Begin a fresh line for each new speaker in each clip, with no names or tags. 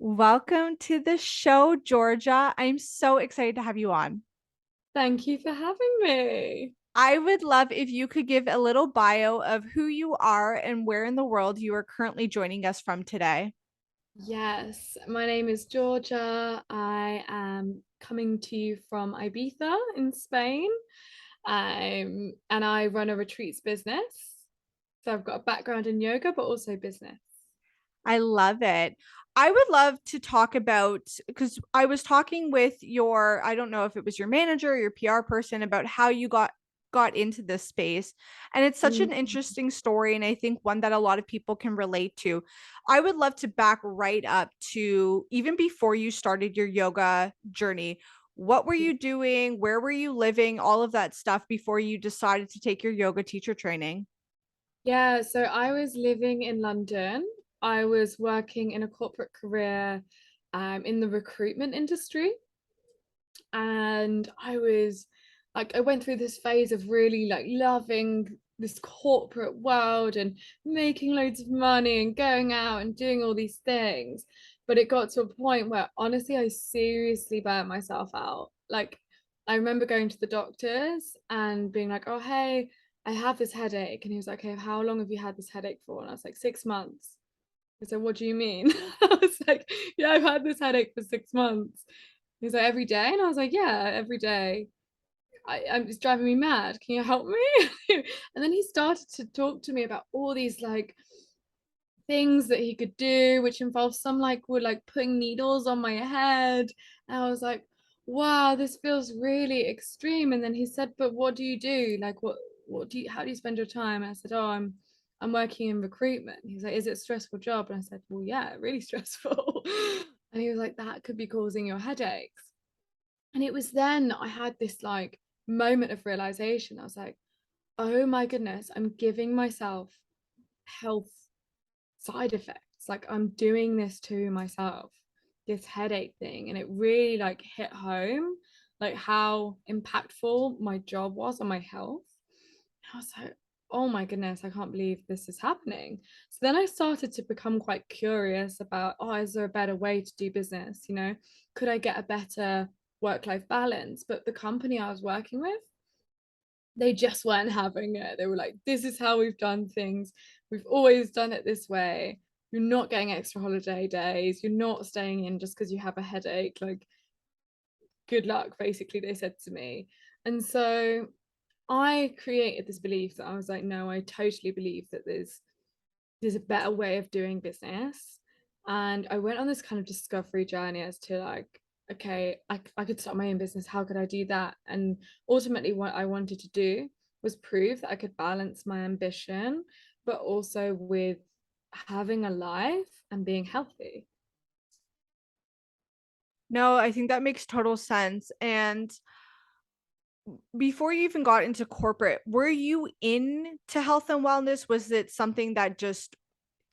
Welcome to the show, Georgia. I'm so excited to have you on.
Thank you for having me.
I would love if you could give a little bio of who you are and where in the world you are currently joining us from today.
Yes, my name is Georgia. I am coming to you from Ibiza in Spain. And I run a retreats business. So I've got a background in yoga, but also business.
I love it. I would love to talk about because I was talking with I don't know if it was your manager or your PR person about how you got into this space. And it's such an
Mm.
interesting story and I think one that a lot of people can relate to. I would love to back right up to even before you started your yoga journey. What were you doing? Where were you living? All of that stuff before you decided to take your yoga teacher training.
Yeah, so I was living in London. I was working in a corporate career in the recruitment industry. And I went through this phase of really like loving this corporate world and making loads of money and going out and doing all these things. But it got to a point where honestly I seriously burnt myself out. Like I remember going to the doctors and being like, oh hey, I have this headache. And he was like, okay, how long have you had this headache for? And I was like, 6 months. I said, what do you mean? I was like, yeah, I've had this headache for 6 months. He's like, every day? And I was like, yeah, every day. It's driving me mad. Can you help me? And then he started to talk to me about all these like things that he could do, which involves some like were like putting needles on my head. And I was like, wow, this feels really extreme. And then he said, but what do you do? Like what do you how do you spend your time? And I said, oh, I'm working in recruitment. He was like, is it a stressful job? And I said, well, yeah, really stressful. And he was like, that could be causing your headaches. And it was then I had this like moment of realization. I was like, oh my goodness, I'm giving myself health side effects. Like I'm doing this to myself, this headache thing. And it really like hit home, like how impactful my job was on my health. I was like, oh my goodness, I can't believe this is happening. So then I started to become quite curious about, oh, is there a better way to do business? Could I get a better work-life balance? But the company I was working with, they just weren't having it. They were like, this is how we've done things. We've always done it this way. You're not getting extra holiday days. You're not staying in just because you have a headache. Like, good luck, basically, they said to me. And so I created this belief that I was like, no, I totally believe that there's a better way of doing business. And I went on this kind of discovery journey as to like, okay, I could start my own business. How could I do that? And ultimately, what I wanted to do was prove that I could balance my ambition, but also with having a life and being healthy.
No, I think that makes total sense. And before you even got into corporate, were you into health and wellness? Was it something that just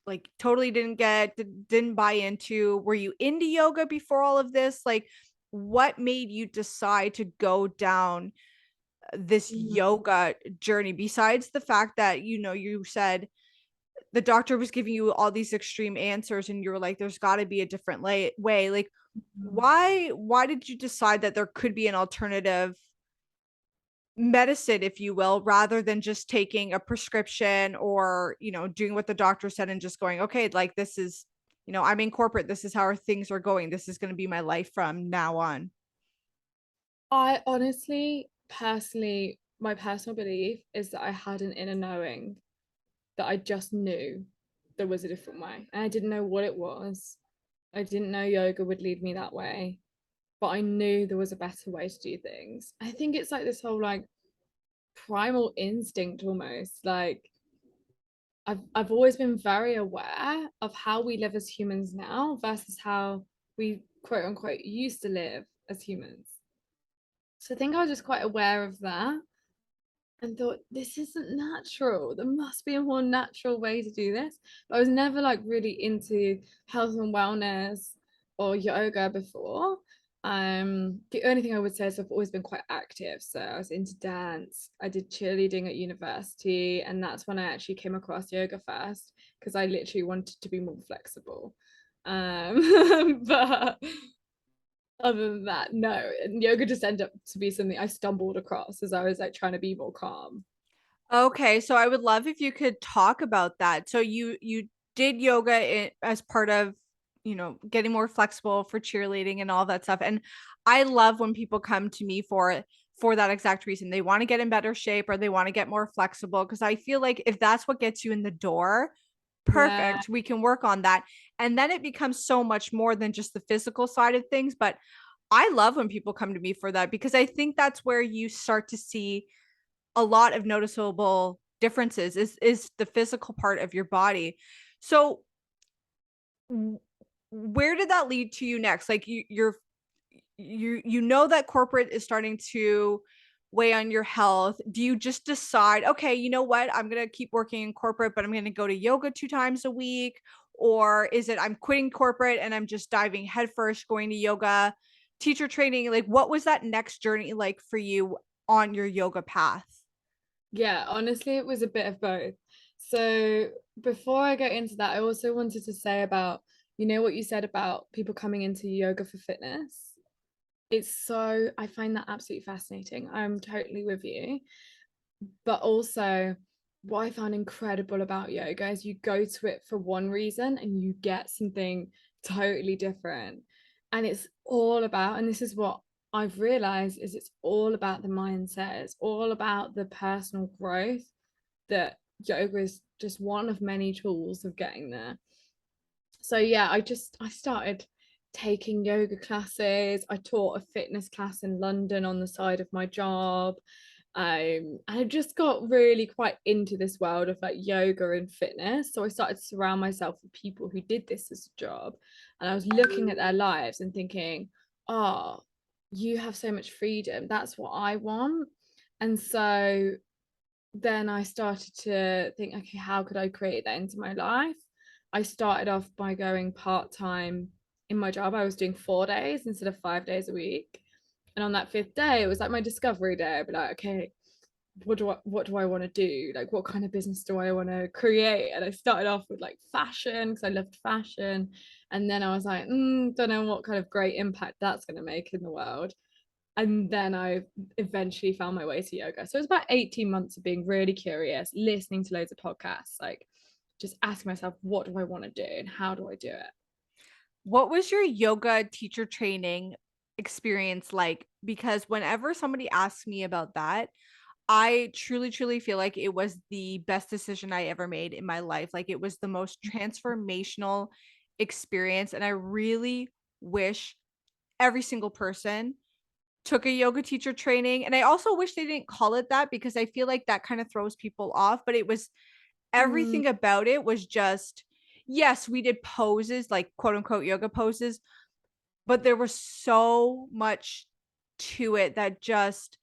like totally didn't buy into? Were you into yoga before all of this? Like, what made you decide to go down this
Mhm.
yoga journey besides the fact that, you said the doctor was giving you all these extreme answers and you were like, there's got to be a different way. Like, why did you decide that there could be an alternative medicine, if you will, rather than just taking a prescription or, doing what the doctor said and just going, okay, like this is, I'm in corporate. This is how our things are going. This is going to be my life from now on.
I honestly, personally, my personal belief is that I had an inner knowing that I just knew there was a different way. And I didn't know what it was. I didn't know yoga would lead me that way, but I knew there was a better way to do things. I think it's like this whole like primal instinct almost. Like I've always been very aware of how we live as humans now versus how we quote unquote used to live as humans. So I think I was just quite aware of that and thought this isn't natural. There must be a more natural way to do this. But I was never like really into health and wellness or yoga before. The only thing I would say is I've always been quite active. So I was into dance. I did cheerleading at university, and that's when I actually came across yoga first because I literally wanted to be more flexible. But other than that, no. And yoga just ended up to be something I stumbled across as I was like trying to be more calm.
Okay, so I would love if you could talk about that. So you did yoga as part of, getting more flexible for cheerleading and all that stuff. And I love when people come to me for that exact reason. They want to get in better shape or they want to get more flexible because I feel like if that's what gets you in the door,
Yeah.
perfect. We can work on that. And then it becomes so much more than just the physical side of things, but I love when people come to me for that because I think that's where you start to see a lot of noticeable differences is the physical part of your body. So w- where did that lead to you next? Like you know that corporate is starting to weigh on your health. Do you just decide, okay, you know what? I'm going to keep working in corporate, but I'm going to go to yoga 2 times a week? Or is it I'm quitting corporate and I'm just diving headfirst going to yoga, teacher training? Like what was that next journey like for you on your yoga path?
Yeah, honestly, it was a bit of both. So before I get into that, I also wanted to say about, what you said about people coming into yoga for fitness. I find that absolutely fascinating. I'm totally with you. But also, what I found incredible about yoga is you go to it for one reason and you get something totally different. And it's all about, and this is what I've realized, is it's all about the mindset. It's all about the personal growth that yoga is just one of many tools of getting there. So yeah, I started taking yoga classes. I taught a fitness class in London on the side of my job. And I just got really quite into this world of like yoga and fitness. So I started to surround myself with people who did this as a job. And I was looking at their lives and thinking, oh, you have so much freedom. That's what I want. And so then I started to think, okay, how could I create that into my life? I started off by going part time in my job. I was doing 4 days instead of 5 days a week. And on that fifth day, it was like my discovery day. I'd be like, okay, what do I want to do? Like, what kind of business do I want to create? And I started off with like fashion because I loved fashion. And then I was like, don't know what kind of great impact that's going to make in the world. And then I eventually found my way to yoga. So it was about 18 months of being really curious, listening to loads of podcasts, like just asking myself, what do I want to do and how do I do it?
What was your yoga teacher training experience like? Because whenever somebody asks me about that, I truly, truly feel like it was the best decision I ever made in my life. Like it was the most transformational experience. And I really wish every single person took a yoga teacher training. And I also wish they didn't call it that because I feel like that kind of throws people off. But it was
Mm,
everything about it was just, yes, we did poses, like quote unquote yoga poses, but there was so much to it that just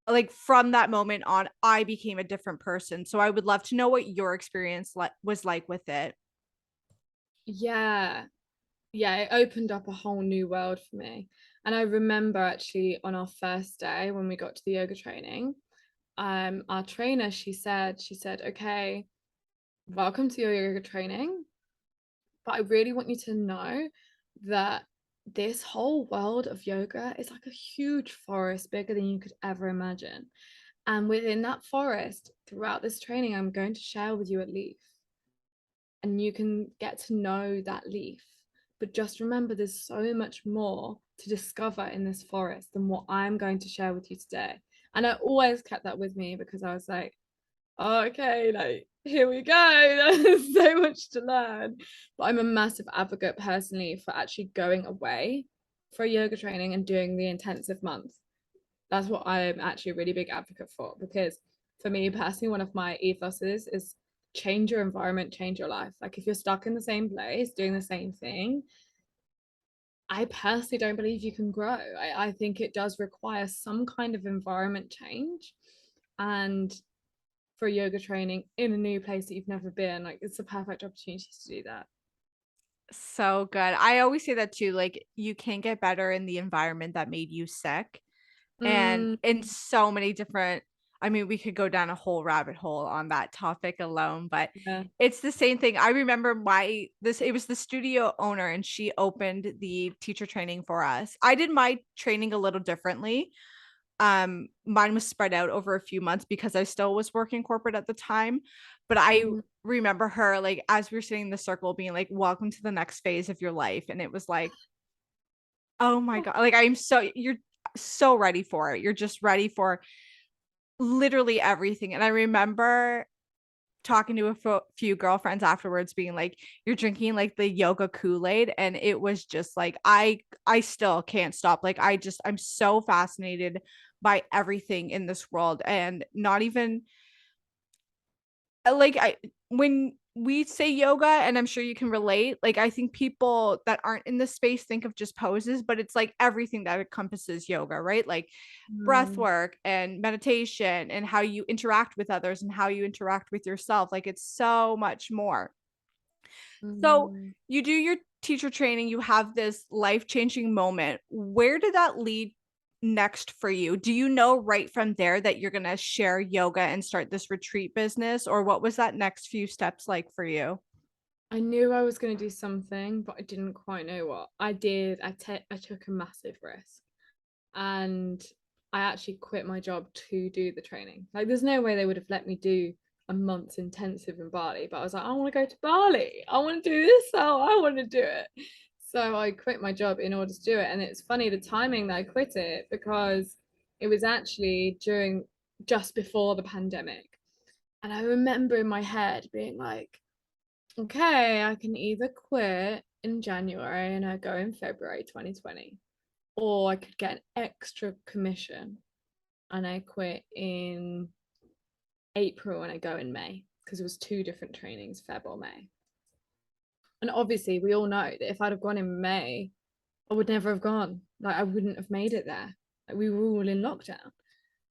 like from that moment on, I became a different person. So I would love to know what your experience was like with it.
yeah, yeah, it opened up a whole new world for me. And I remember actually on our first day when we got to the yoga training, our trainer, she said, okay, welcome to your yoga training. But I really want you to know that this whole world of yoga is like a huge forest, bigger than you could ever imagine. And within that forest, throughout this training, I'm going to share with you a leaf, and you can get to know that leaf. But just remember, there's so much more to discover in this forest than what I'm going to share with you today. And I always kept that with me because I was like, oh, okay, like here we go. There's so much to learn. But I'm a massive advocate personally for actually going away for yoga training and doing the intensive month. That's what I'm actually a really big advocate for, because for me personally, one of my ethoses is change your environment, change your life. Like if you're stuck in the same place doing the same thing, I personally don't believe you can grow. I think it does require some kind of environment change. And for yoga training in a new place that you've never been, like it's a perfect opportunity to do that.
So good. I always say that too. Like, you can get better in the environment that made you sick. And
Mm,
in so many different, I mean, we could go down a whole rabbit hole on that topic alone, but
Yeah.
it's the same thing. I remember it was the studio owner and she opened the teacher training for us. I did my training a little differently. Mine was spread out over a few months because I still was working corporate at the time, but I
Mhm.
remember her, like, as we were sitting in the circle being like, "Welcome to the next phase of your life," and it was like, "Oh my god," like, you're so ready for it. You're just ready for literally everything, and I remember talking to a few girlfriends afterwards being like, "You're drinking, like, the yoga Kool-Aid," and it was just like, I still can't stop, like, I'm so fascinated by everything in this world, and not even like, I when we say yoga, and I'm sure you can relate, like, I think people that aren't in this space think of just poses, but it's, like, everything that encompasses yoga, right? Like, breath
Mm.
work and meditation and how you interact with others and how you interact with yourself, like, it's so much more. So,
Mm.
you do your teacher training, you have this life-changing moment. Where did that lead next for you? Do you know right from there that you're gonna share yoga and start this retreat business, or what was that next few steps like for you?
I knew I was going to do something, but I didn't quite know what. I did. I took a massive risk, and I actually quit my job to do the training. Like, there's no way they would have let me do a month's intensive in Bali, but I was like, I want to go to Bali. I want to do this. So I want to do it. So I quit my job in order to do it. And it's funny the timing that I quit it, because it was actually during just before the pandemic. And I remember in my head being like, okay, I can either quit in January and I go in February 2020, or I could get an extra commission and I quit in April and I go in May, because it was two different trainings, Feb or May. And obviously, we all know that if I'd have gone in May, I would never have gone. Like, I wouldn't have made it there. Like, we were all in lockdown.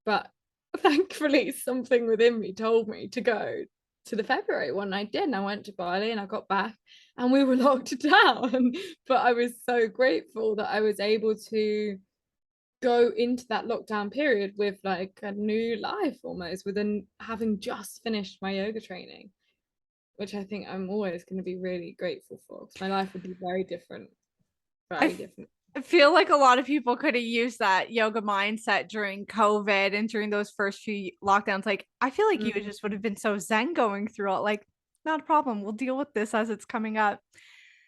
But thankfully, something within me told me to go to the February one. I did. And I went to Bali and I got back and we were locked down. But I was so grateful that I was able to go into that lockdown period with like a new life, almost, within having just finished my yoga training, which I think I'm always going to be really grateful for, because my life would be very different,
I
very
f
different.
I feel like a lot of people coulda used that yoga mindset during COVID and during those first few lockdowns, like, I feel like you
Mm.
just would have been so zen going through it, like, "Not a problem, we'll deal with this as it's coming up."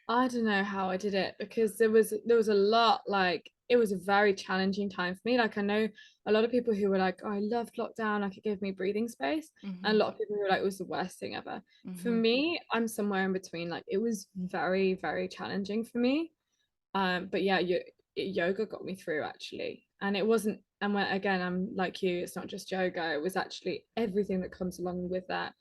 I don't know how I did it, because there was a lot, like, it was a very challenging time for me. Like, I know a lot of people who were like, "Oh, I loved lockdown, like it gave me breathing space." And a
Mhm,
lot of people who were like, it was the worst thing ever. For
mhm.
me, I'm somewhere in between. Like, it was very, very challenging for me. But yeah, yoga got me through, actually. And it wasn't, and when, again, I'm like you, it's not just yoga, it was actually everything that comes along with that.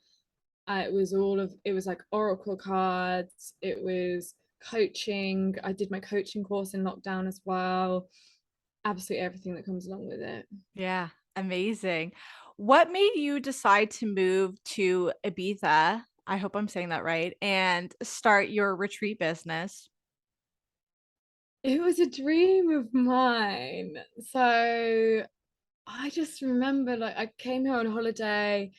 It was like oracle cards, it was coaching. I did my coaching course in lockdown as well. Absolutely everything that comes along with it.
Yeah, amazing. What made you decide to move to Ibiza, I hope I'm saying that right, and start your retreat business?
It was a dream of mine. So I just remember, like, I came here on holiday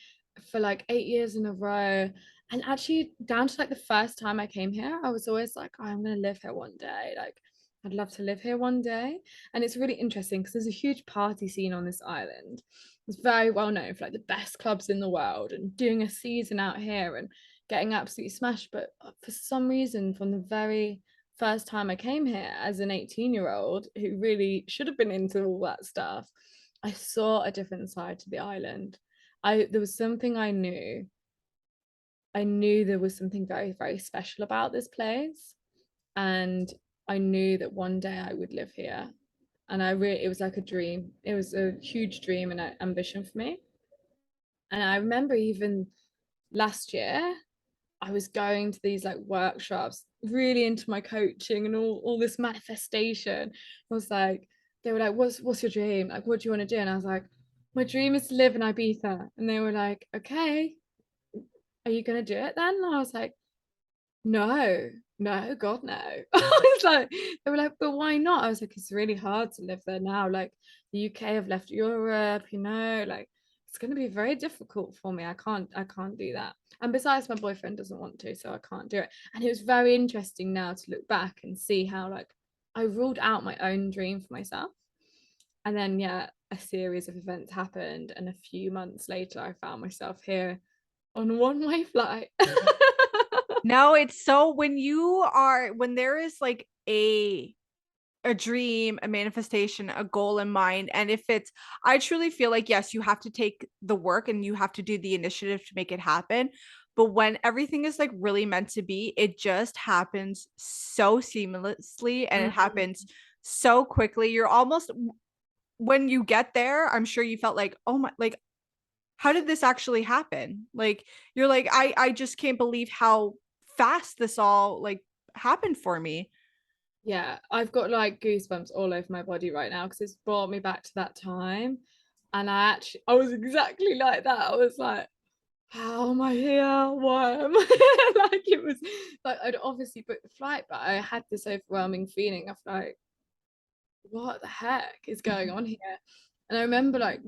for like 8 years in a row. And actually, down to like the first time I came here, I was always like, oh, I'm going to live here one day. Like, I'd love to live here one day. And it's really interesting because there's a huge party scene on this island. It's very well known for like the best clubs in the world and doing a season out here and getting absolutely smashed. But for some reason, from the very first time I came here as an 18-year-old who really should have been into all that stuff, I saw a different side to the island. There was something I knew. I knew there was something very, very special about this place. And I knew that one day I would live here. And it was like a dream. It was a huge dream and ambition for me. And I remember even last year, I was going to these like workshops, really into my coaching and all this manifestation. I was like, they were like, what's your dream? Like, what do you want to do? And I was like, my dream is to live in Ibiza. And they were like, okay, are you gonna do it then? And I was like, no, no, God, no. I was like, they were like, but why not? I was like, it's really hard to live there now. Like, the UK have left Europe, like it's going to be very difficult for me. I can't do that. And besides, my boyfriend doesn't want to, so I can't do it. And it was very interesting now to look back and see how like I ruled out my own dream for myself. And then yeah, a series of events happened, and a few months later I found myself here on a one-way flight.
No, it's so when there is like a dream, a manifestation, a goal in mind. And if it's, I truly feel like, yes, you have to take the work and you have to do the initiative to make it happen. But when everything is like really meant to be, it just happens so seamlessly and it
Mm.
happens so quickly. You're almost, when you get there, I'm sure you felt like, oh my, like, how did this actually happen? Like, you're like, I just can't believe how fast this all like happened for me.
Yeah, I've got like goosebumps all over my body right now because it's brought me back to that time. And I was exactly like that. I was like, how am I here? Why am I here? Like it was like I'd obviously booked the flight, but I had this overwhelming feeling of like, what the heck is going on here? And I remember like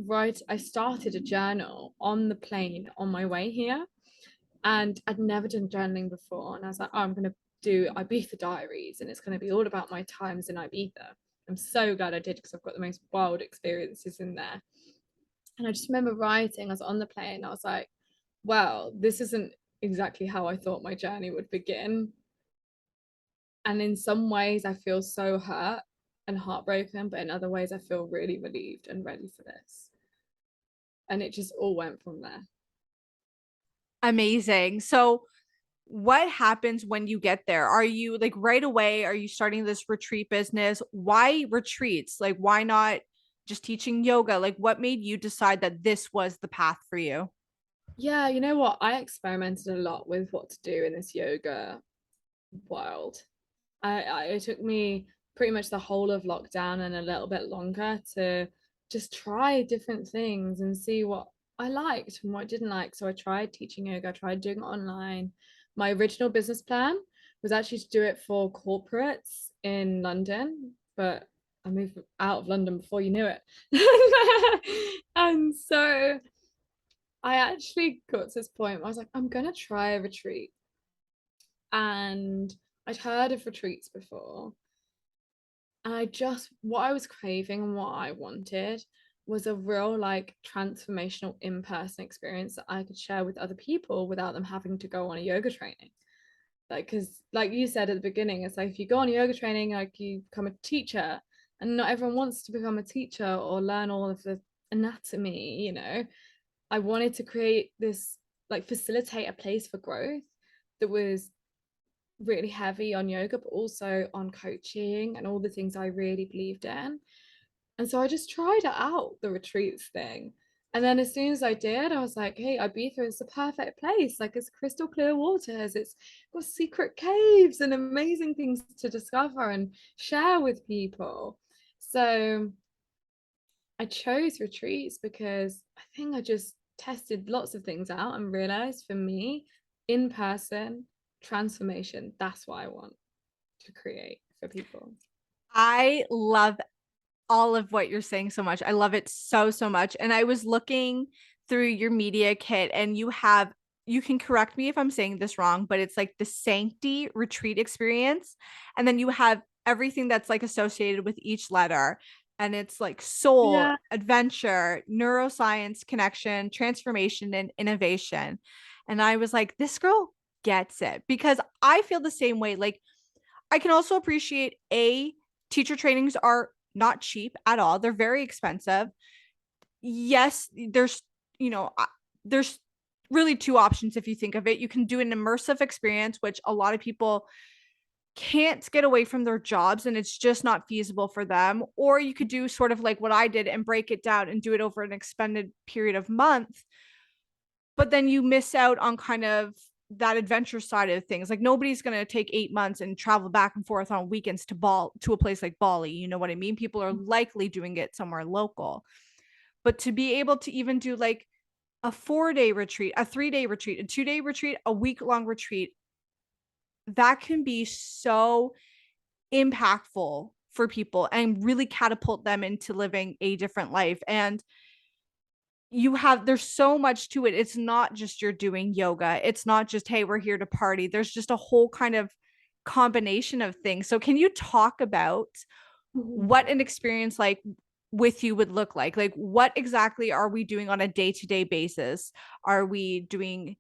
I started a journal on the plane on my way here, and I'd never done journaling before. And I was like, oh, I'm gonna do Ibiza diaries, and it's gonna be all about my times in Ibiza. I'm so glad I did because I've got the most wild experiences in there. And I just remember writing, I was on the plane, I was like, well, this isn't exactly how I thought my journey would begin. And in some ways, I feel so hurt and heartbroken, but in other ways, I feel really relieved and ready for this. And it just all went from there.
Amazing. So, what happens when you get there? Are you like right away? Are you starting this retreat business? Why retreats? Like, why not just teaching yoga? Like, what made you decide that this was the path for you?
Yeah, you know what? I experimented a lot with what to do in this yoga world. It took me pretty much the whole of lockdown and a little bit longer to just try different things and see what I liked and what I didn't like. So I tried teaching yoga, I tried doing it online. My original business plan was actually to do it for corporates in London, but I moved out of London before you knew it. And so I actually got to this point where I was like, I'm gonna try a retreat. And I'd heard of retreats before, and what I was craving and what I wanted was a real like transformational in-person experience that I could share with other people without them having to go on a yoga training. Like, because like you said at the beginning, it's like if you go on yoga training, like you become a teacher, and not everyone wants to become a teacher or learn all of the anatomy, you know. I wanted to create this, like facilitate a place for growth that was really heavy on yoga, but also on coaching and all the things I really believed in. And so I just tried it out, the retreats thing. And then as soon as I did, I was like, hey, Ibiza is the perfect place. Like it's crystal clear waters, it's got secret caves and amazing things to discover and share with people. So I chose retreats because I think I just tested lots of things out and realized for me, in person transformation, that's what I want to create for people.
I love all of what you're saying so much. I love it so, so much. And I was looking through your media kit and you can correct me if I'm saying this wrong, but it's like the Sancti retreat experience. And then you have everything that's like associated with each letter. And it's like soul,
Yeah.
adventure, neuroscience, connection, transformation, and innovation. And I was like, this girl gets it because I feel the same way. Like, I can also appreciate teacher trainings are not cheap at all. They're very expensive. Yes, there's really two options if you think of it. You can do an immersive experience, which a lot of people can't get away from their jobs and it's just not feasible for them. Or you could do sort of like what I did and break it down and do it over an extended period of months, but then you miss out on kind of that adventure side of things. Like nobody's going to take 8 months and travel back and forth on weekends to a place like Bali. You know what I mean? People are likely doing it somewhere local. But to be able to even do like a 4 day retreat, a 3 day retreat, a 2 day retreat, a week long retreat, that can be so impactful for people and really catapult them into living a different life. And there's so much to it. It's not just you're doing yoga. It's not just, hey, we're here to party. There's just a whole kind of combination of things. So can you talk about
Mhm.
what an experience like with you would look like? Like what exactly are we doing on a day-to-day basis? Are we doing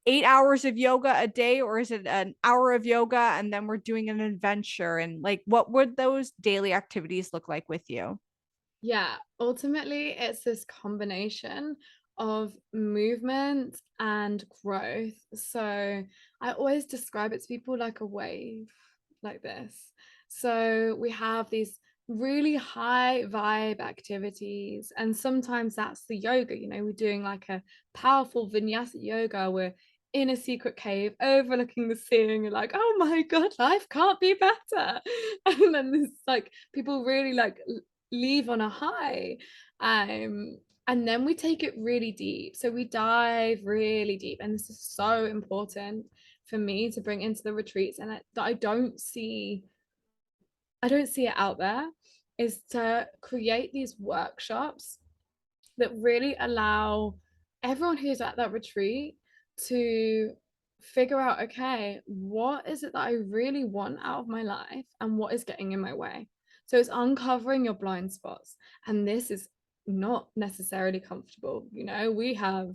8 hours of yoga a day, or is it an hour of yoga and then we're doing an adventure? And like what would those daily activities look like with you?
Yeah, ultimately, it's this combination of movement and growth. So I always describe it to people like a wave, like this. So we have these really high vibe activities, and sometimes that's the yoga. We're doing like a powerful vinyasa yoga. We're in a secret cave overlooking the sea, and you're like, oh my God, life can't be better. And then there's like people really like leave on a high. Um, and then we take it really deep. So we dive really deep. And this is so important for me to bring into the retreats, and that I don't see it out there, is to create these workshops that really allow everyone who's at that retreat to figure out, okay, what is it that I really want out of my life and what is getting in my way? So it's uncovering your blind spots. And this is not necessarily comfortable. We have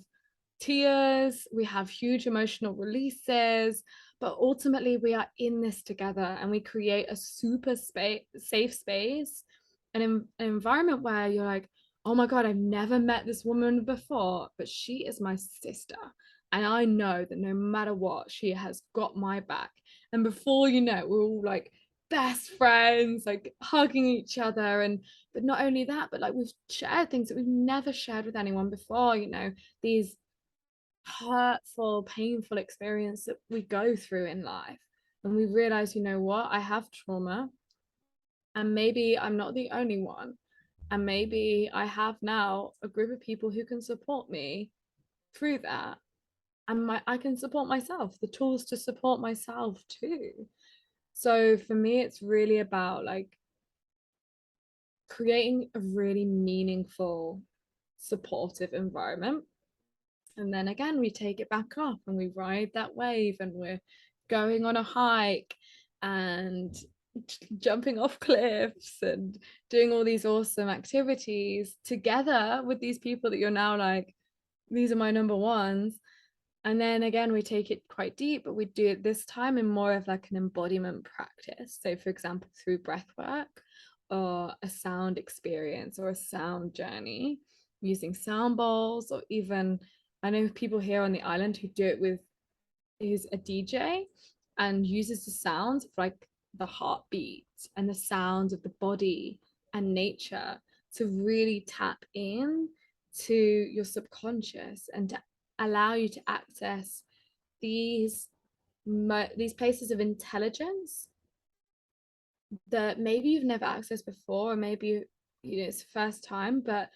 tears, we have huge emotional releases, but ultimately we are in this together, and we create a super safe space, an environment where you're like, oh my God, I've never met this woman before, but she is my sister. And I know that no matter what, she has got my back. And before you know it, we're all like best friends, like hugging each other. And but not only that, but like we've shared things that we've never shared with anyone before, these hurtful, painful experience that we go through in life. And we realize, you know what, I have trauma, and maybe I'm not the only one. And maybe I have now a group of people who can support me through that. And I can support myself, the tools to support myself too. So for me, it's really about like creating a really meaningful, supportive environment. And then again, we take it back up and we ride that wave, and we're going on a hike and jumping off cliffs and doing all these awesome activities together with these people that you're now like, these are my number ones. And then again, we take it quite deep, but we do it this time in more of like an embodiment practice. So, for example, through breath work or a sound experience or a sound journey using sound bowls, or even I know people here on the island who do it with is a DJ and uses the sounds of like the heartbeat and the sounds of the body and nature to really tap in to your subconscious and to allow you to access these these places of intelligence that maybe you've never accessed before, or maybe it's the first time, but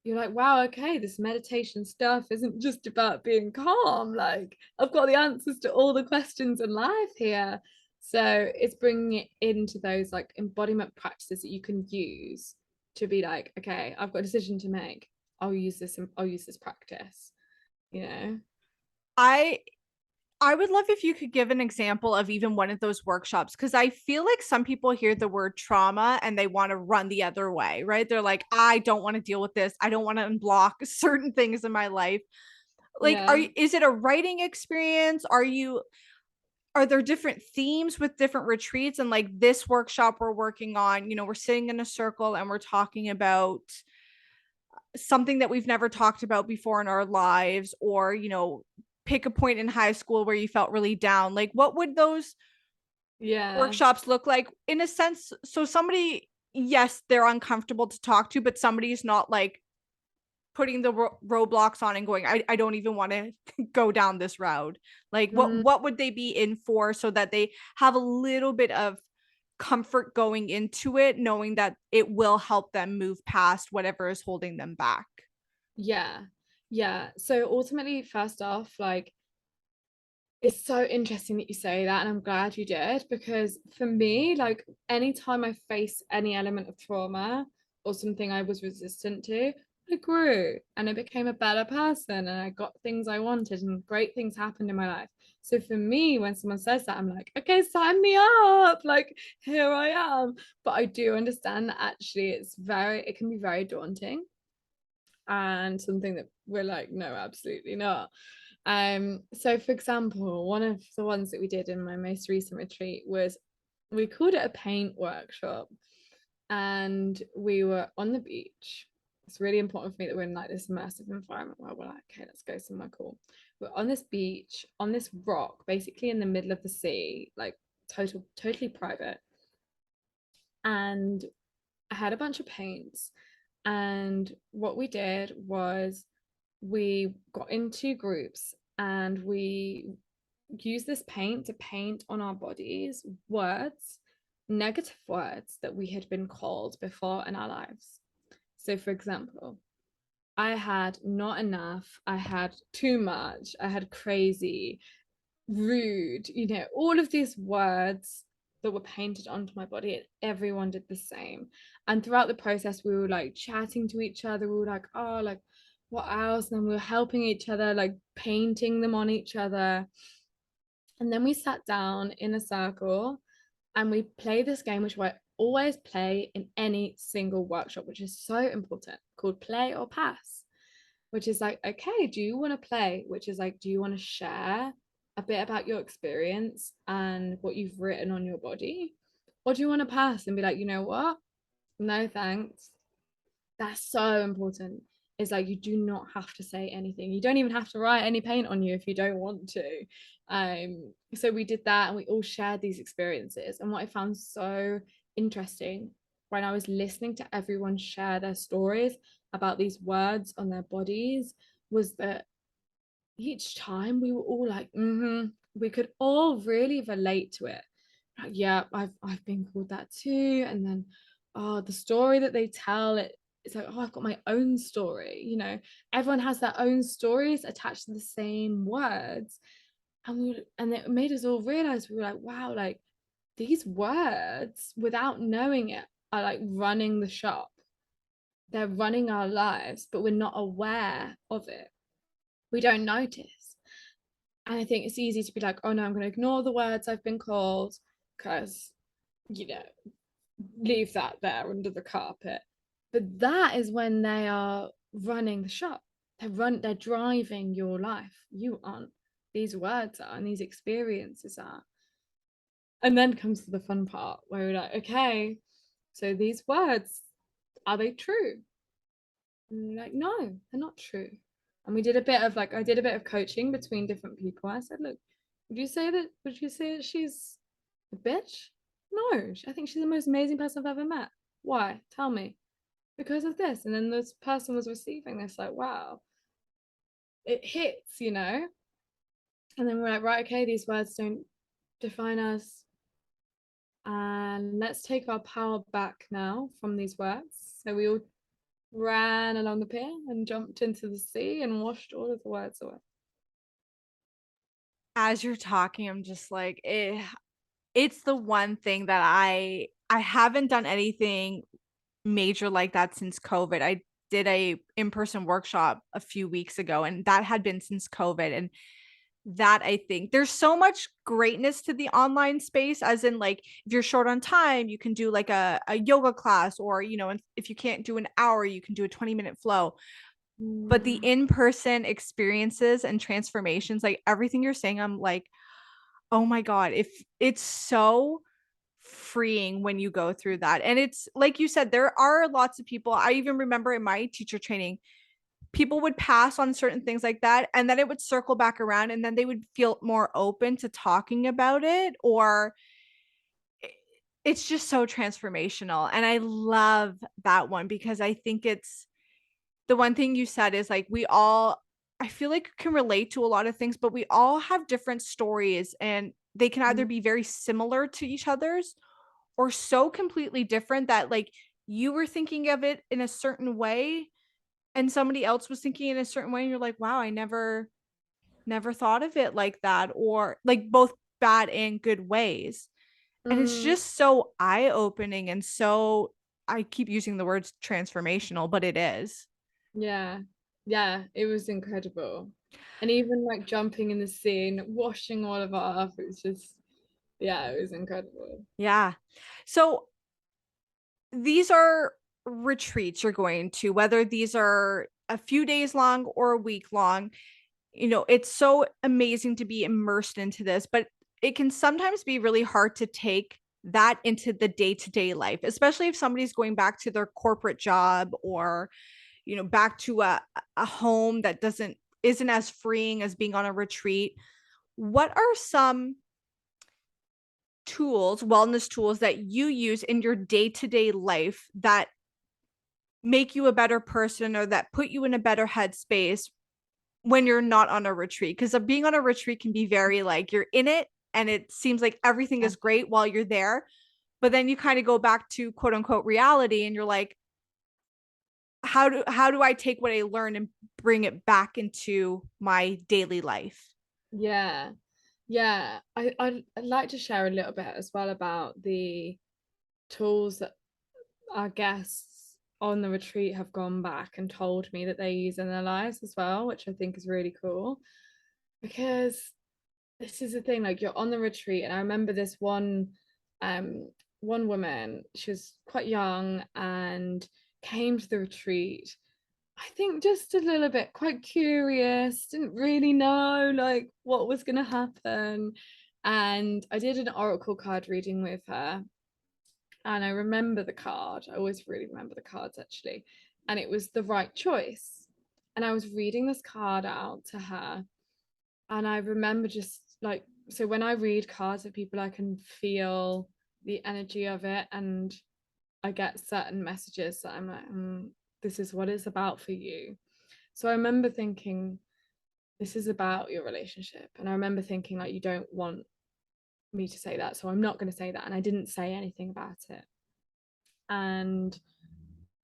you're like, wow, okay, this meditation stuff isn't just about being calm. Like, I've got the answers to all the questions in life here. So it's bringing it into those like embodiment practices that you can use to be like, okay, I've got a decision to make. I'll use this practice, you know?
I I would love if you could give an example of even one of those workshops, because I feel like some people hear the word trauma and they want to run the other way, right? They're like, I don't want to deal with this. I don't want to unblock certain things in my life. Like,
Yeah.
is it a writing experience? Are there different themes with different retreats? And like this workshop we're working on, we're sitting in a circle and we're talking about something that we've never talked about before in our lives, or pick a point in high school where you felt really down. Like what would those
Yeah.
workshops look like in a sense, so somebody, yes, they're uncomfortable to talk to, but somebody's not like putting the roadblocks on and going, I don't even want to go down this route. Like
Mm,
what would they be in for, so that they have a little bit of comfort going into it, knowing that it will help them move past whatever is holding them back?
yeah. Yeah. So ultimately, first off, like it's so interesting that you say that, and I'm glad you did, because for me, like anytime I face any element of trauma or something I was resistant to, I grew and I became a better person and I got things I wanted and great things happened in my life. So for me, when someone says that, I'm like, okay, sign me up. Like, here I am. But I do understand that actually it can be very daunting and something that we're like, no, absolutely not. So for example, one of the ones that we did in my most recent retreat was we called it a paint workshop and we were on the beach. It's really important for me that we're in like this immersive environment where we're like, okay, let's go somewhere cool. We're on this beach, on this rock, basically in the middle of the sea, like totally private. And I had a bunch of paints. And what we did was we got into groups and we used this paint to paint on our bodies words, negative words that we had been called before in our lives. So, for example, I had not enough, I had too much, I had crazy, rude, all of these words that were painted onto my body, and everyone did the same. And throughout the process, we were like chatting to each other. We were like, oh, like, what else? And then we were helping each other, like painting them on each other. And then we sat down in a circle and we played this game, which I always play in any single workshop, which is so important, called Play or Pass, which is like, okay, do you want to play? Which is like, do you want to share a bit about your experience and what you've written on your body? Or do you want to pass and be like, you know what? No, thanks. That's so important. Is like you do not have to say anything. You don't even have to write any paint on you if you don't want to. So we did that and we all shared these experiences. And what I found so interesting when I was listening to everyone share their stories about these words on their bodies was that each time we were all like, we could all really relate to it. Like, yeah, I've been called that too. And then the story that they tell it's like, oh, I've got my own story. Everyone has their own stories attached to the same words. And it made us all realize we were like, wow, like these words, without knowing it, are like running the shop. They're running our lives, but we're not aware of it. We don't notice. And I think it's easy to be like, oh no, I'm going to ignore the words I've been called because, you know, leave that there under the carpet. But that is when they are running the shop. They're driving your life. You aren't. These words are and these experiences are. And then comes to the fun part where we're like, okay, so these words, are they true? And you're like, no, they're not true. And I did a bit of coaching between different people. I said, look, would you say that she's a bitch? No, I think she's the most amazing person I've ever met. Why? Tell me. Because of this. And then this person was receiving this, like, wow, it hits. And then we're like, right, okay, these words don't define us. And let's take our power back now from these words. So we all ran along the pier and jumped into the sea and washed all of the words away.
As you're talking, I'm just like, it's the one thing that I haven't done anything major like that since COVID. I did a in-person workshop a few weeks ago, and that had been since COVID. And that I think there's so much greatness to the online space, as in like if you're short on time, you can do like a yoga class, or if you can't do an hour, you can do a 20-minute flow. But the
Mm,
in-person experiences and transformations, like everything you're saying, I'm like, oh my God, if it's so freeing when you go through that. And it's like you said, there are lots of people. I even remember in my teacher training, people would pass on certain things like that, and then it would circle back around, and then they would feel more open to talking about it, or it's just so transformational. And I love that one because I think it's the one thing you said is like we all, I feel like, can relate to a lot of things, but we all have different stories, and they can either
mm,
be very similar to each other's or so completely different that like you were thinking of it in a certain way and somebody else was thinking in a certain way, and you're like, wow, I never thought of it like that, or like both bad and good ways. And it's
mm.
just so eye-opening, and so I keep using the words transformational, but it is.
Yeah. Yeah, it was incredible. And even like jumping in the sea and washing all of it off, it was just, yeah, it was incredible.
Yeah. So these are retreats you're going to, whether these are a few days long or a week long. It's so amazing to be immersed into this, but it can sometimes be really hard to take that into the day-to-day life, especially if somebody's going back to their corporate job or, back to a home that doesn't isn't as freeing as being on a retreat. What are some tools, wellness tools that you use in your day-to-day life that make you a better person or that put you in a better headspace when you're not on a retreat? Because being on a retreat can be very like you're in it and it seems like everything
Yeah.
is great while you're there. But then you kind of go back to quote unquote reality and you're like, how do I take what I learned and bring it back into my daily life?
Yeah. Yeah. I'd like to share a little bit as well about the tools that our guests on the retreat have gone back and told me that they use in their lives as well, which I think is really cool. Because this is the thing, like you're on the retreat, and I remember this um one woman, she was quite young and came to the retreat, I think just a little bit quite curious, didn't really know like what was going to happen. And I did an oracle card reading with her, and I remember the card. I always really remember the cards actually. And it was the right choice. And I was reading this card out to her, and I remember just like, so when I read cards of people, I can feel the energy of it, and I get certain messages that I'm like, this is what it's about for you. So I remember thinking, this is about your relationship. And I remember thinking, like, you don't want me to say that. So I'm not going to say that. And I didn't say anything about it. And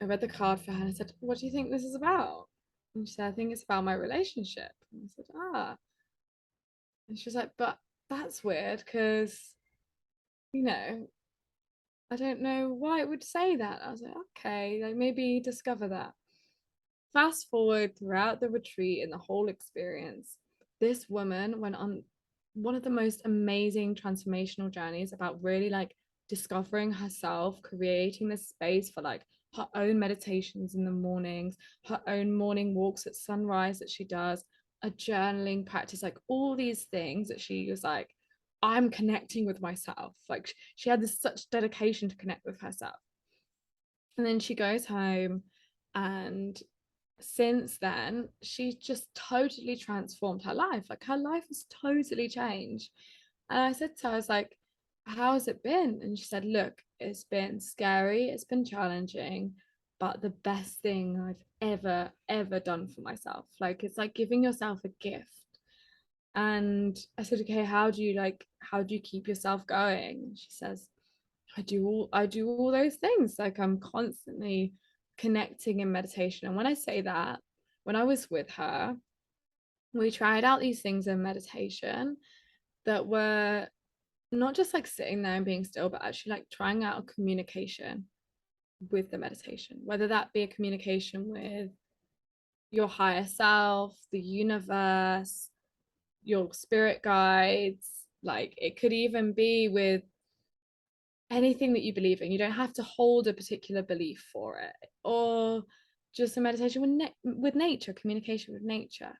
I read the card for her and I said, what do you think this is about? And she said, I think it's about my relationship. And I said, ah. And she was like, but that's weird because, you know, I don't know why it would say that. I was like, okay, like maybe discover that. Fast forward throughout the retreat and the whole experience, this woman went on one of the most amazing transformational journeys about really like discovering herself, creating this space for like her own meditations in the mornings, her own morning walks at sunrise that she does, a journaling practice, like all these things that she was like, I'm connecting with myself. Like she had this such dedication to connect with herself. And then she goes home, and since then, she's just totally transformed her life. Like her life has totally changed. And I said to her, I was like, how's it been? And she said, look, it's been scary, it's been challenging, but the best thing I've ever done for myself. Like it's like giving yourself a gift. And I said, okay, how do you keep yourself going? And she says, I do all those things. Like I'm constantly connecting in meditation. And when I say that, when I was with her, we tried out these things in meditation that were not just like sitting there and being still, but actually like trying out a communication with the meditation, whether that be a communication with your higher self, the universe, your spirit guides. Like it could even be with anything that you believe in. You don't have to hold a particular belief for it, or just a meditation with nature, communication with nature.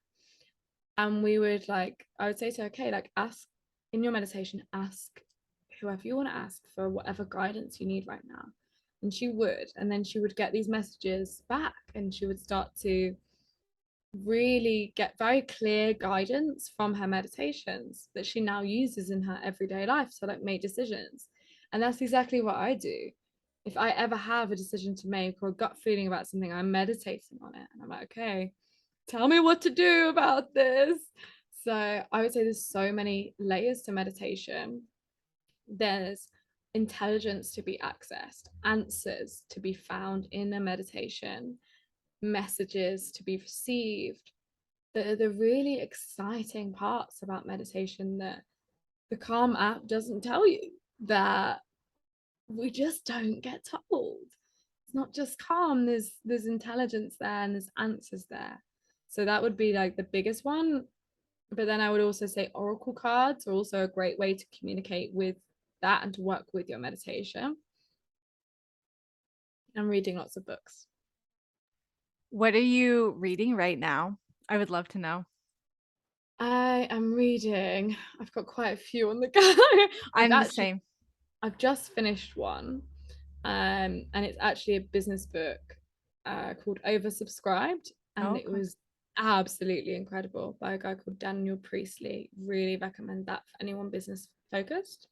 And we would like, I would say to her, okay, like ask in your meditation, ask whoever you want to ask for whatever guidance you need right now. And she would, and then she would get these messages back, and she would start to really get very clear guidance from her meditations that she now uses in her everyday life to like make decisions. And that's exactly what I do. If I ever have a decision to make or a gut feeling about something, I'm meditating on it and I'm like, okay, tell me what to do about this. So I would say there's so many layers to meditation. There's intelligence to be accessed, answers to be found in a meditation, messages to be received. The really exciting parts about meditation that the Calm app doesn't tell you, that we just don't get told. not just calm, there's intelligence there and there's answers there. So that would be like the biggest one. But then I would also say oracle cards are also a great way to communicate with that and to work with your meditation. I'm reading lots of books.
What are you reading right now? I would love to know.
I am reading. I've got quite a few on the go. I've
I'm the
actually
same.
I've just finished one, and it's actually a business book called Oversubscribed, and
Oh,
it
okay.
was absolutely incredible by a guy called Daniel Priestley. Really recommend that for anyone business focused.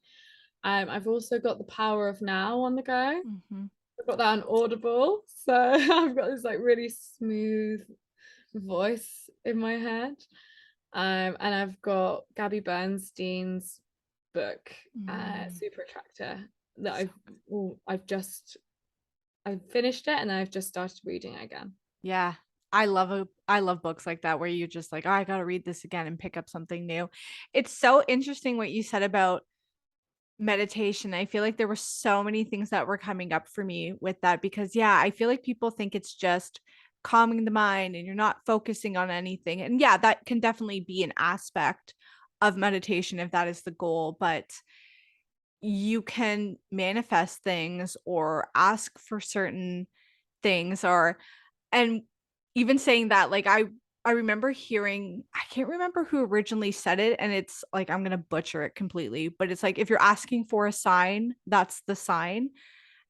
I've also got The Power of Now on the go.
Mhm.
I've got that on Audible, so I've got this like really smooth voice in my head. And I've got Gabby Bernstein's book,
Mm.
Super Attractor, that
So
I've finished it and I've just started reading it again.
yeah. I love books like that where you just like, "Oh, I gotta read this again and pick up something new." It's so interesting what you said about meditation. I feel like there were so many things that were coming up for me with that because, yeah, I feel like people think it's just calming the mind and you're not focusing on anything. And yeah, that can definitely be an aspect of meditation if that is the goal, but you can manifest things or ask for certain things or and even saying that, like, I remember hearing I can't remember who originally said it, and it's like, I'm gonna butcher it completely, but it's like, if you're asking for a sign, that's the sign.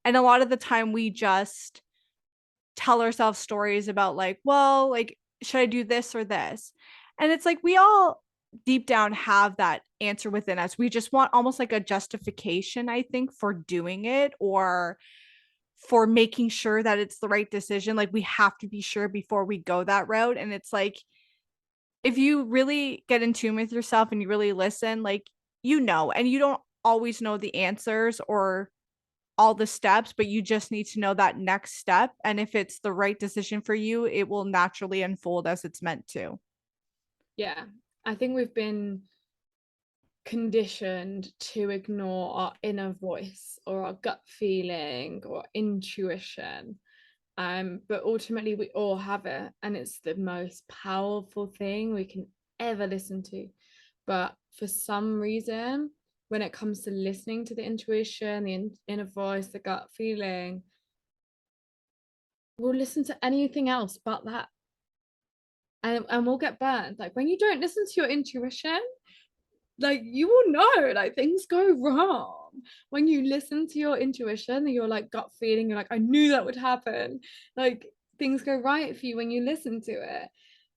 And a lot of the time we just tell ourselves stories about like, well, like, should I do this or this? And it's like we all deep down have that answer within us. We just want almost like a justification, I think, for doing it or for making sure that it's the right decision. Like we have to be sure before we go that route. And it's like, if you really get in tune with yourself and you really listen, like, and you don't always know the answers or all the steps, but you just need to know that next step. And if it's the right decision for you, it will naturally unfold as it's meant to.
Yeah, I think we've been conditioned to ignore our inner voice or our gut feeling or intuition. But ultimately we all have it, and it's the most powerful thing we can ever listen to. But for some reason, when it comes to listening to the intuition, the inner voice, the gut feeling, we'll listen to anything else but that. And we'll get burned. Like when you don't listen to your intuition, like you will know like things go wrong when you listen to your intuition and your like gut feeling. You're like, I knew that would happen. Like things go right for you when you listen to it.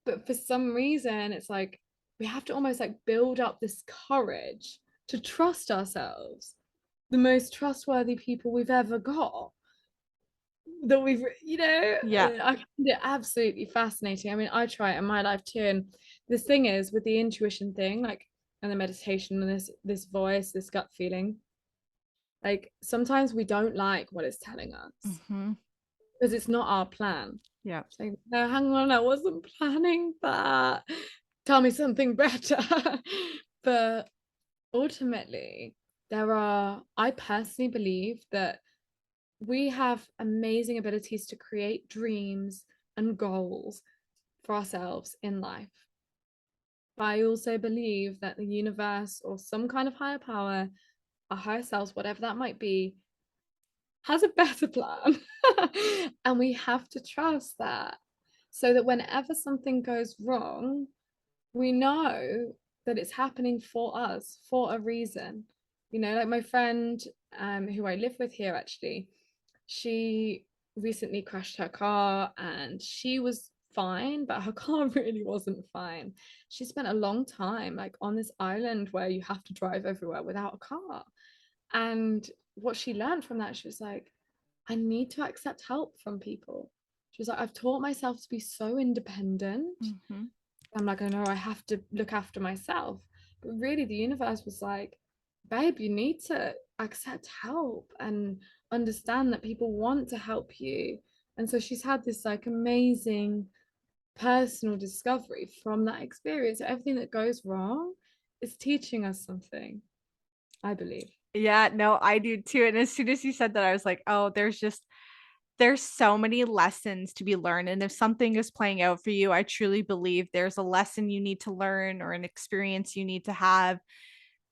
But for some reason it's like we have to almost like build up this courage to trust ourselves, the most trustworthy people we've ever got, that we've
Yeah.
I find it absolutely fascinating. I mean, I try it in my life too. And this thing is with the intuition thing, like, and the meditation and this voice, this gut feeling, like sometimes we don't like what it's telling us
Hmm.
because it's not our plan.
Yeah.
It's like, no, hang on, I wasn't planning that, tell me something better. But ultimately, I personally believe that we have amazing abilities to create dreams and goals for ourselves in life. But I also believe that the universe or some kind of higher power, our higher selves, whatever that might be, has a better plan. And we have to trust that, so that whenever something goes wrong, we know that it's happening for us for a reason. Like my friend, who I live with here actually, she recently crashed her car and she was fine, but her car really wasn't fine. She spent a long time like on this island where you have to drive everywhere without a car. And what she learned from that, she was like, I need to accept help from people. She was like, I've taught myself to be so independent.
Hmm.
I'm like, I know I have to look after myself. But really, the universe was like, babe, you need to accept help and understand that people want to help you. And so she's had this like amazing personal discovery from that experience. So everything that goes wrong is teaching us something, I believe.
Yeah, no, I do too. And as soon as you said that, I was like, oh, there's just There's so many lessons to be learned, and if something is playing out for you, I truly believe there's a lesson you need to learn or an experience you need to have.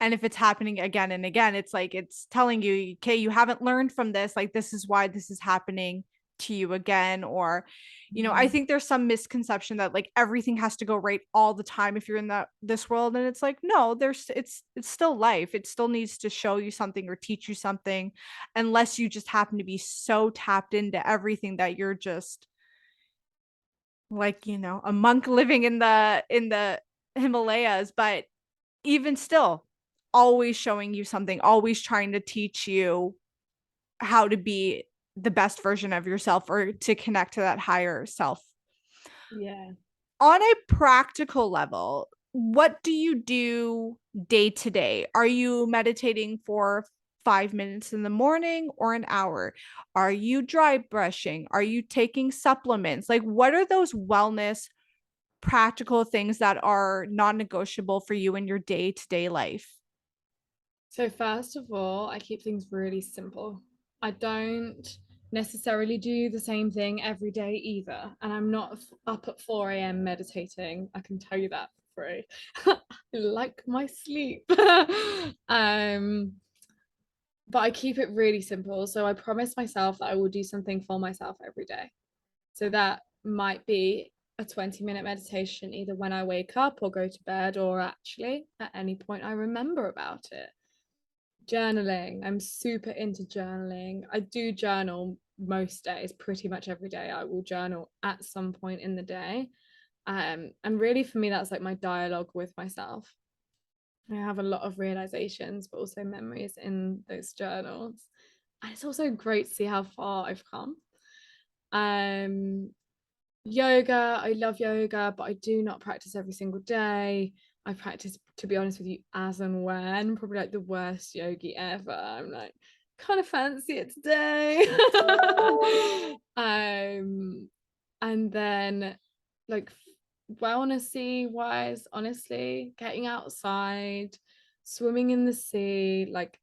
And if it's happening again and again, it's like it's telling you, okay, you haven't learned from this. Like, this is why this is happening to you again. Or, I
Mhm.
think there's some misconception that like everything has to go right all the time if you're in that this world. And it's like, no, it's still life. It still needs to show you something or teach you something, unless you just happen to be so tapped into everything that you're just like, a monk living in the Himalayas. But even still, always showing you something, always trying to teach you how to be the best version of yourself or to connect to that higher self.
Yeah.
On a practical level, what do you do day to day? Are you meditating for 5 minutes in the morning or an hour? Are you dry brushing? Are you taking supplements? Like, what are those wellness practical things that are non negotiable for you in your day to day life?
So first of all, I keep things really simple. I don't necessarily do the same thing every day either. And I'm not up at 4 a.m. meditating. I can tell you that for free. I like my sleep. um, but I keep it really simple. So I promise myself that I will do something for myself every day. So that might be a 20-minute meditation, either when I wake up or go to bed, or actually at any point I remember about it. Journaling. I'm super into journaling. I do journal most days, pretty much every day. I will journal at some point in the day. And really for me, that's like my dialogue with myself. I have a lot of realizations, but also memories in those journals. And it's also great to see how far I've come. Um, Yoga, I love yoga, but I do not practice every single day. I practice, to be honest with you, as and when. Probably like the worst yogi ever. I'm like, kind of fancy it today. And then like wellnessy wise, honestly, getting outside, swimming in the sea, like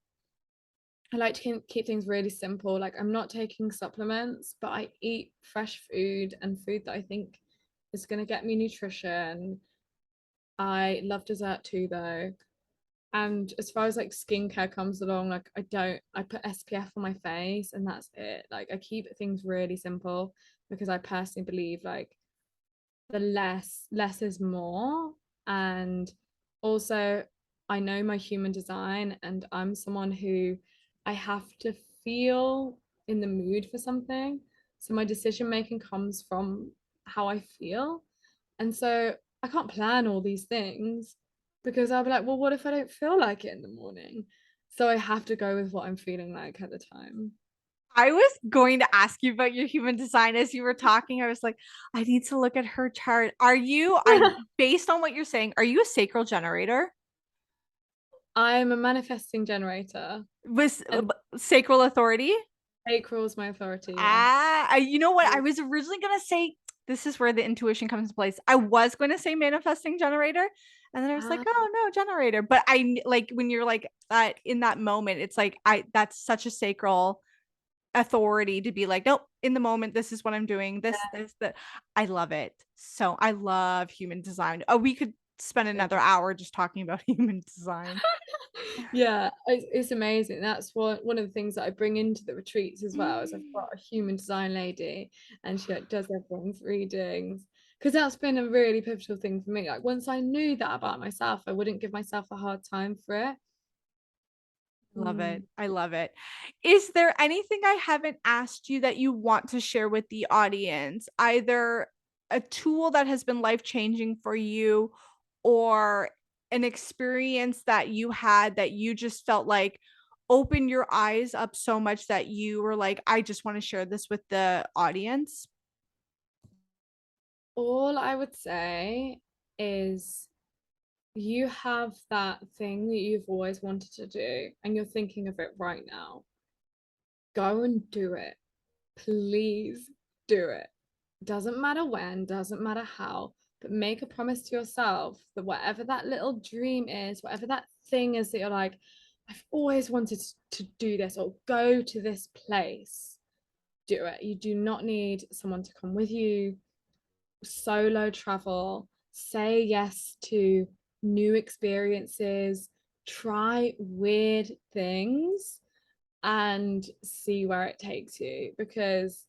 I like to keep things really simple. Like I'm not taking supplements, but I eat fresh food and food that I think is going to get me nutrition. I love dessert too, though. And as far as like skincare comes along, like I put SPF on my face and that's it. Like I keep things really simple because I personally believe like the less is more. And also I know my human design and I'm someone who I have to feel in the mood for something, so my decision making comes from how I feel. And so I can't plan all these things because I'll be like, well, what if I don't feel like it in the morning? So I have to go with what I'm feeling like at the time.
I was going to ask you about your human design as you were talking. I was like, I need to look at her chart. Based on what you're saying, are you a sacral generator?
I'm a manifesting generator
Was
and
sacral authority?
sacral is my authority, yeah.
You know what? I was originally gonna say this is where the intuition comes into place. I was going to say manifesting generator, and then I was like,
Ah,
oh no, generator. But like when you're like that in that moment, it's like that's such a sacral authority to be like, nope, in the moment, this is what I'm doing. This, that. I love it. So I love human design. Oh, we could spend another hour just talking about human design.
yeah, it's amazing. That's one of the things that I bring into the retreats as well. Is I've got a human design lady, and she like, does everyone's readings because that's been a really pivotal thing for me. Like once I knew that about myself, I wouldn't give myself a hard time for it.
Love
Mm.
it. I love it. Is there anything I haven't asked you that you want to share with the audience? Either a tool that has been life changing for you or an experience that you had that you just felt like opened your eyes up so much that you were like, I just want to share this with the audience?
All I would say is you have that thing that you've always wanted to do, and you're thinking of it right now. Go and do it. Please do it. Doesn't matter when, doesn't matter how, but make a promise to yourself that whatever that little dream is, whatever that thing is that you're like, I've always wanted to do this or go to this place, do it. You do not need someone to come with you. Solo travel, say yes to new experiences, try weird things, and see where it takes you, because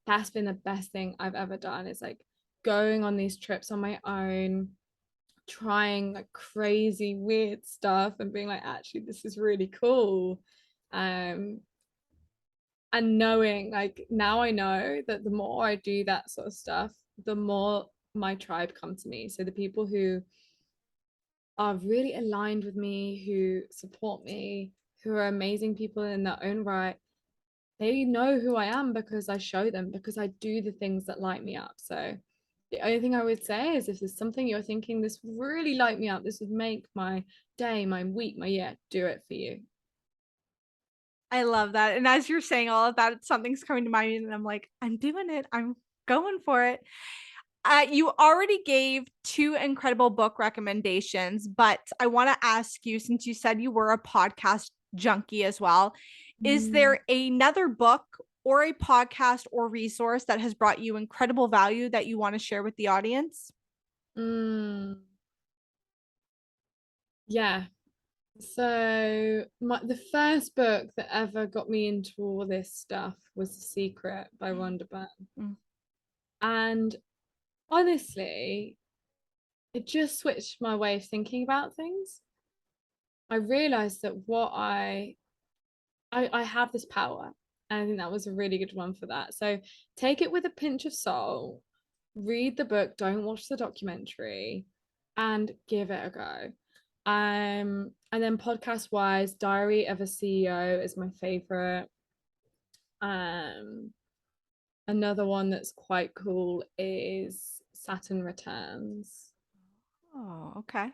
that's been the best thing I've ever done. Is like going on these trips on my own, trying like crazy weird stuff and being like, actually, this is really cool. Um, and knowing, like, now I know that the more I do that sort of stuff, the more my tribe come to me. So the people who are really aligned with me, who support me, who are amazing people in their own right, they know who I am because I show them, because I do the things that light me up. So the only thing I would say is, if there's something you're thinking, this would really light me up, this would make my day, my week, my year, do it for you.
I love that, and as you're saying all of that, something's coming to mind, and I'm like, "I'm doing it. I'm going for it." You already gave 2 incredible book recommendations, but I wanna ask you, since you said you were a podcast junkie as well, is
Mm.
there another book or a podcast or resource that has brought you incredible value that you wanna share with the audience?
Mm. Yeah. So the first book that ever got me into all this stuff was The Secret by Rhonda Byrne.
Mm.
And honestly, it just switched my way of thinking about things. I realized that I have this power. And I think that was a really good one for that. So take it with a pinch of salt, read the book, don't watch the documentary, and give it a go. And then podcast wise, Diary of a CEO is my favorite. Um, Another one that's quite cool is Saturn Returns.
Oh, okay.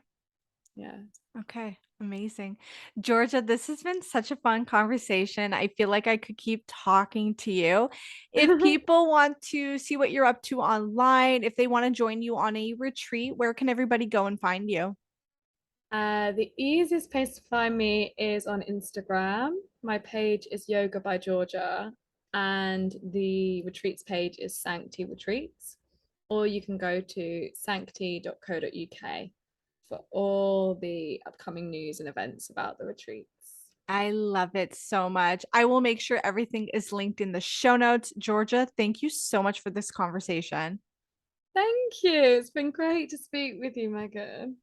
Yeah.
Okay, amazing. Georgia, this has been such a fun conversation. I feel like I could keep talking to you. If people want to see what you're up to online, if they want to join you on a retreat, where can everybody go and find you?
The easiest place to find me is on Instagram. My page is Yoga by Georgia, and the retreats page is Sancti Retreats. Or you can go to sancti.co.uk for all the upcoming news and events about the retreats.
I love it so much. I will make sure everything is linked in the show notes. Georgia, thank you so much for this conversation.
Thank you. It's been great to speak with you, Megan.